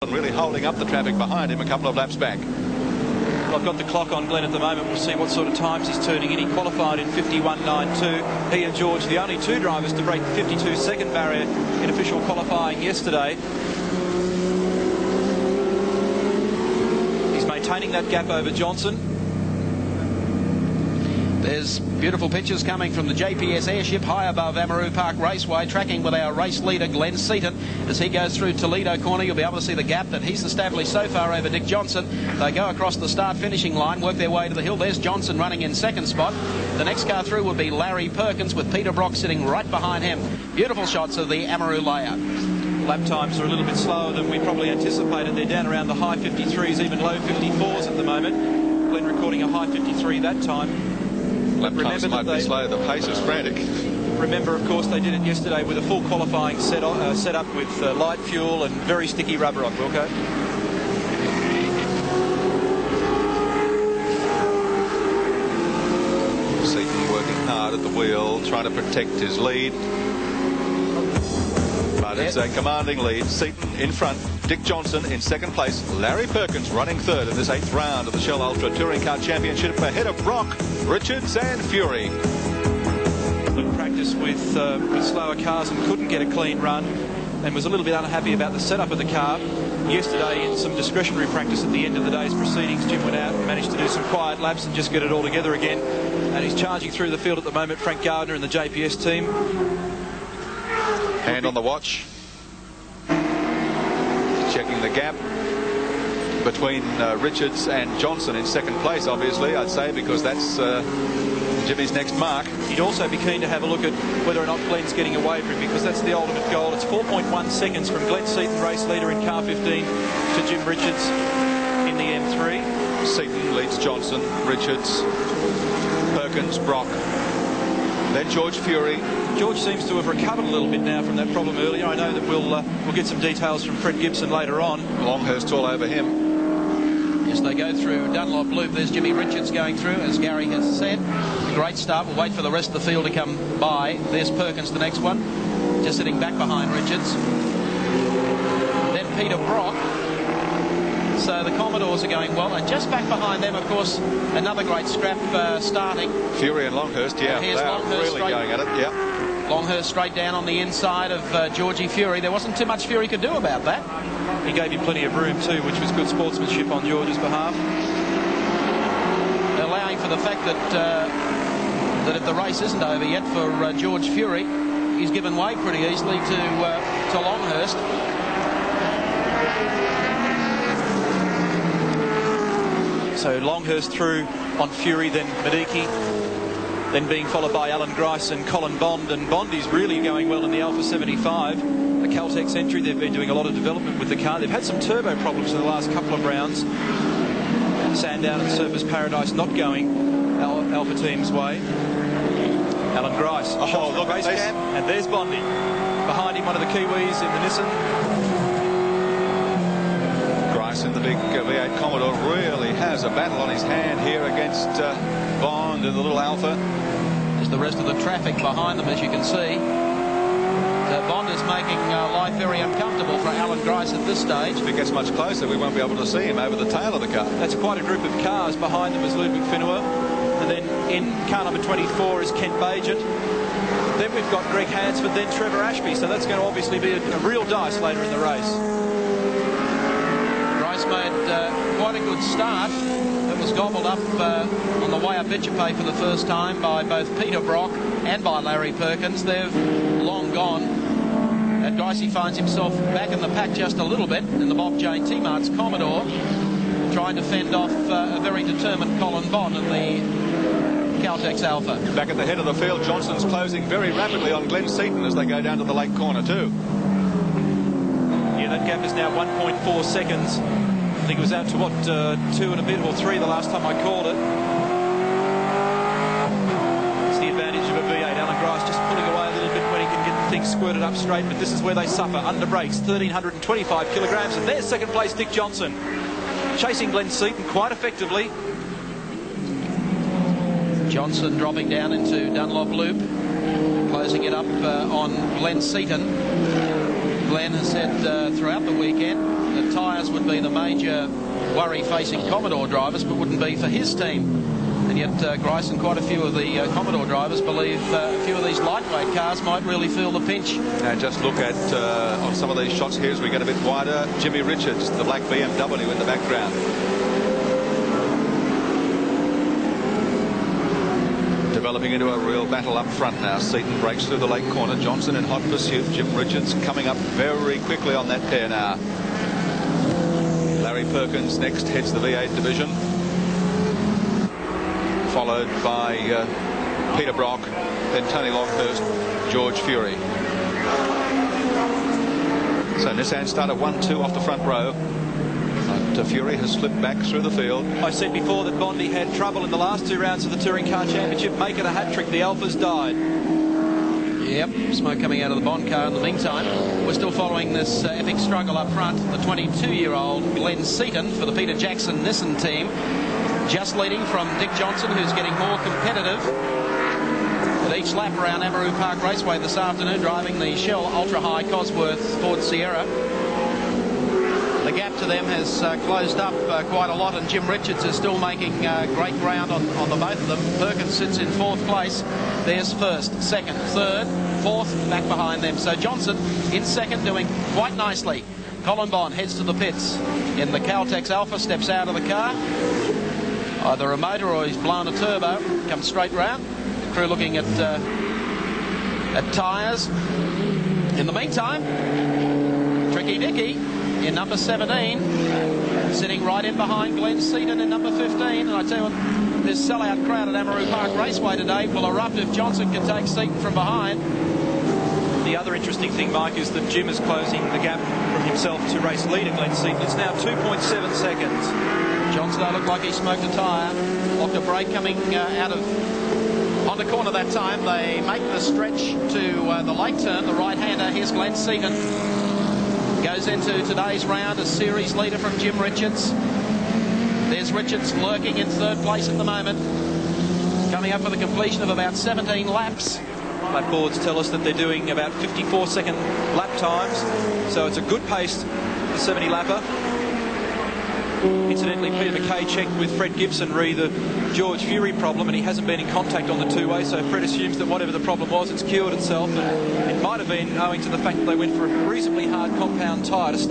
And really holding up the traffic behind him a couple of laps back. I've got the clock on Glenn at the moment. We'll see what sort of times he's turning in. He qualified in 51.92. He and George, the only two drivers to break the 52-second barrier in official qualifying yesterday. He's maintaining that gap over Johnson. There's beautiful pictures coming from the JPS airship high above Amaroo Park Raceway, tracking with our race leader Glenn Seaton. As he goes through Toledo Corner, you'll be able to see the gap that he's established so far over Dick Johnson. They go across the start-finishing line, work their way to the hill. There's Johnson running in second spot. The next car through will be Larry Perkins, with Peter Brock sitting right behind him. Beautiful shots of the Amaroo layout. Lap times are a little bit slower than we probably anticipated. They're down around the high 53s, even low 54s at the moment. Glenn recording a high 53 that time. Lap times might be slow, the pace is frantic. Remember, of course, they did it yesterday with a full qualifying set up with light fuel and very sticky rubber on Wilco. Seaton working hard at the wheel, trying to protect his lead. But it's a commanding lead. Seaton in front, Dick Johnson in second place, Larry Perkins running third in this 8th round of the Shell Ultra Touring Car Championship, ahead of Brock, Richards and Fury. Good practice with slower cars and couldn't get a clean run, and was a little bit unhappy about the setup of the car. Yesterday, in some discretionary practice at the end of the day's proceedings, Jim went out and managed to do some quiet laps and just get it all together again. And he's charging through the field at the moment, Frank Gardner and the JPS team. Hand on the watch. Checking the gap between Richards and Johnson in second place, obviously, I'd say, because that's Jimmy's next mark. He'd also be keen to have a look at whether or not Glenn's getting away from him, because that's the ultimate goal. It's 4.1 seconds from Glenn Seaton, race leader in car 15, to Jim Richards in the M3. Seaton leads Johnson, Richards, Perkins, Brock, then George Fury. George seems to have recovered a little bit now from that problem earlier. I know that we'll get some details from Fred Gibson later on. Longhurst all over him. As they go through Dunlop Loop, there's Jimmy Richards going through, as Gary has said. A great start. We'll wait for the rest of the field to come by. There's Perkins, the next one, just sitting back behind Richards. Then Peter Brock. So the Commodores are going well, and just back behind them, of course, another great scrap starting. Fury and Longhurst, yeah, they are really going at it, yeah. Longhurst straight down on the inside of Georgie Fury. There wasn't too much Fury could do about that. He gave him plenty of room too, which was good sportsmanship on George's behalf. Allowing for the fact that if the race isn't over yet for George Fury, he's given way pretty easily to Longhurst. So Longhurst through on Fury, then Mediki, then being followed by Alan Grice and Colin Bond. And Bondy's really going well in the Alpha 75, the Caltex entry. They've been doing a lot of development with the car. They've had some turbo problems in the last couple of rounds. Sandown and Surfers Paradise not going Alpha Team's way. Alan Grice. Oh, look at this. And there's Bondy. Behind him, one of the Kiwis in the Nissan. Grice in the big V8 Commodore really has a battle on his hand here against Bond in the little Alpha. There's the rest of the traffic behind them, as you can see. So Bond is making life very uncomfortable for Alan Grice at this stage. If it gets much closer, we won't be able to see him over the tail of the car. That's quite a group of cars. Behind them is Ludwig Finua. And then in car number 24 is Kent Bagent. Then we've got Greg Hansford, then Trevor Ashby. So that's going to obviously be a real dice later in the race. Grice made quite a good start. It was gobbled up on the way up Etchepay for the first time by both Peter Brock and by Larry Perkins. They've long gone. And Gricey finds himself back in the pack just a little bit in the Bob J. T-Mart's Commodore, trying to fend off a very determined Colin Bond in the Caltex Alpha. Back at the head of the field, Johnson's closing very rapidly on Glenn Seaton as they go down to the lake corner too. Yeah, that gap is now 1.4 seconds. I think it was out to, what, 2 and a bit, or 3 the last time I called it. It's the advantage of a V8. Alan Grice just pulling away a little bit when he can get things squirted up straight, but this is where they suffer. Under brakes, 1,325 kilograms, and there's second place Dick Johnson. Chasing Glenn Seaton quite effectively. Johnson dropping down into Dunlop Loop, closing it up on Glenn Seaton. Glenn has said throughout the weekend that tyre tyres would be the major worry facing Commodore drivers, but wouldn't be for his team. And yet Grice and quite a few of the Commodore drivers believe a few of these lightweight cars might really feel the pinch. And just look at on some of these shots here as we get a bit wider. Jimmy Richards, the black BMW in the background. Developing into a real battle up front now. Seaton breaks through the late corner. Johnson in hot pursuit. Jim Richards coming up very quickly on that pair now. Larry Perkins next heads the V8 division, followed by Peter Brock, then Tony Longhurst, George Fury. So Nissan start at 1-2 off the front row. But Fury has slipped back through the field. I said before that Bondi had trouble in the last 2 rounds of the Touring Car Championship. Make it a hat-trick. The Alphas died. Yep, smoke coming out of the Bond car in the meantime. We're still following this epic struggle up front. The 22-year-old Glenn Seaton for the Peter Jackson Nissan team, just leading from Dick Johnson, who's getting more competitive at each lap around Amaroo Park Raceway this afternoon, driving the Shell Ultra High Cosworth Ford Sierra. The gap to them has closed up quite a lot, and Jim Richards is still making great ground on the both of them. Perkins sits in 4th place. There's 1st, 2nd, 3rd, 4th, back behind them. So Johnson in 2nd, doing quite nicely. Colin Bond heads to the pits in the Caltex Alpha, steps out of the car. Either a motor or he's blown a turbo. Comes straight round. The crew looking at tyres. In the meantime, Tricky Dicky in number 17, sitting right in behind Glenn Seaton in number 15. And I tell you what, this sellout crowd at Amaroo Park Raceway today will erupt if Johnson can take Seaton from behind. The other interesting thing, Mike, is that Jim is closing the gap from himself to race leader Glenn Seaton. It's now 2.7 seconds. Johnson looked like he smoked a tyre, locked a brake coming out of on the corner that time. They make the stretch to the lake turn, the right-hander. Here's Glenn Seaton. Goes into today's round as series leader from Jim Richards. There's Richards lurking in 3rd place at the moment, coming up for the completion of about 17 laps. Lap boards tell us that they're doing about 54-second lap times, so it's a good pace, the 70-lapper. Incidentally, Peter McKay checked with Fred Gibson re the George Fury problem, and he hasn't been in contact on the two-way, so Fred assumes that whatever the problem was, it's cured itself, and it might have been owing to the fact that they went for a reasonably hard compound tyre to start.